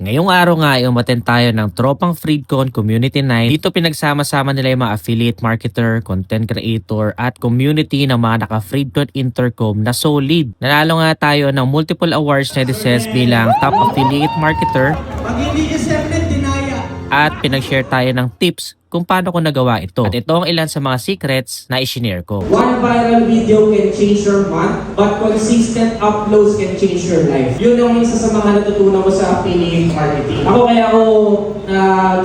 Ngayong araw nga ay umattend tayo ng Tropang Freedcon Community Night. Dito pinagsama-sama nila yung mga affiliate marketer, content creator at community ng mga naka-Freedcon Intercom na solid. Nanalo nga tayo ng multiple awards na DCES bilang top affiliate marketer at pinag-share tayo ng tips kung paano ko nagawa ito. At ito ang ilan sa mga secrets na i-share ko. One viral video can change your month, but consistent uploads can change your life. Yun ang isa sa mga natutunan ko sa affiliate marketing. Ako kaya ako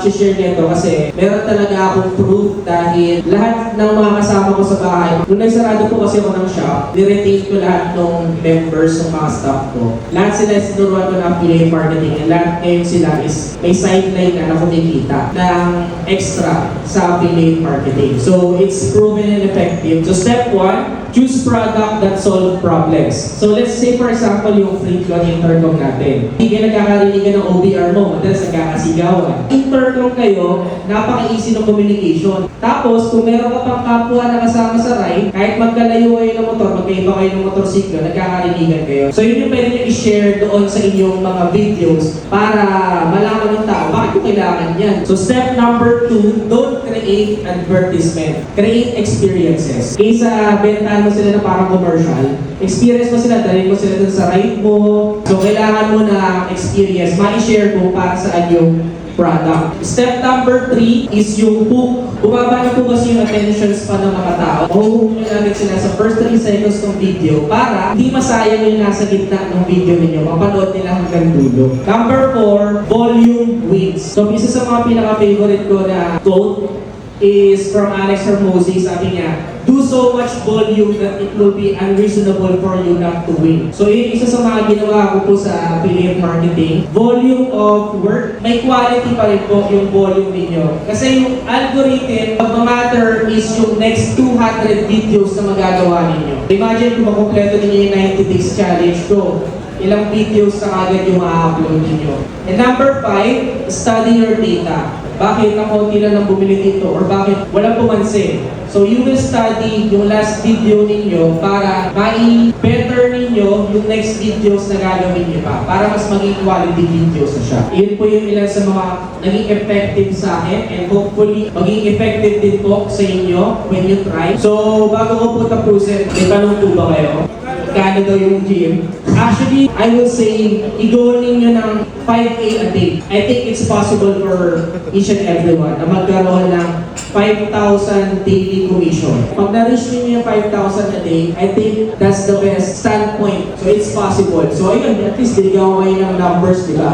share nito kasi meron talaga akong proof dahil lahat ng mga kasama ko sa bahay, nung nagsarado po kasi ako ng shop, niretain ko lahat ng members ng mga staff ko. Lahat sila sinuruan ko ng affiliate marketing and lahat ngayon sila is may sideline na kumikita ng extra sa affiliate marketing. So, it's proven and effective. So, step 1, choose product that solve problems. So, let's say for example, yung Freedcon Intercom natin. Hindi kayo nagkakarinigan ng OBR mo, madalas nagkakasigawan. Intercom kayo, napaka-easy ng communication. Tapos, kung meron ka pang kapwa na kasama sa ride, kahit magkalayo kayo ng motor, magkaiba kayo ng motorsiklo, nagkakarinigan kayo. So, yun yung pwede nyo i-share doon sa inyong mga videos para malaman ng tao, bakit ko kailangan yan? So, step number 2, don't create advertisement. Create experiences. Kaysa bentahan mo sila na parang commercial, experience mo sila, dalhin mo sila dun sa ride mo. So, kailangan mo na experience, ma-share mo para saan yung product. Step number 3 is yung hook. Bumaba na po kasi yung attention span ng mga tao. Mahuhook nyo natin sila sa first 3 seconds ng video para hindi masayang yung nasa gitna ng video ninyo. Mapanood nila hanggang dulo. Number 4, volume wins. So, isa sa mga pinaka-favorite ko na quote is from Alex Hermosi. Sabi niya, do so much volume that it will be unreasonable for you not to win. So yun isa sa mga ginawa ko po sa affiliate marketing. Volume of work, may quality pa rin po yung volume ninyo. Kasi yung algorithm, pag-matter is yung next 200 videos na magagawa ninyo. Imagine kung makompleto ninyo yung 90 days challenge ko. Ilang videos na agad yung ma-upload ninyo. And number 5, study your data. Bakit na konti lang bumili dito or bakit walang pumansin? So you will study yung last video ninyo para mai-better ninyo yung next videos na gagawin nyo pa para mas maging quality videos na siya. Iyon po yung ilan sa mga naging effective sa akin and hopefully maging effective din po sa inyo when you try. So bago ko po tapusin, may tanong po ba kayo? Kano daw yung gym? Actually, I will say, i-goal ninyo ng 5K a day. I think it's possible for each and everyone na magkaroon ng 5,000 daily commission. Pag na-reach ninyo yung 5,000 a day, I think that's the best standpoint. So it's possible. So ayun, at least bigyan ko kayo ng numbers, di ba?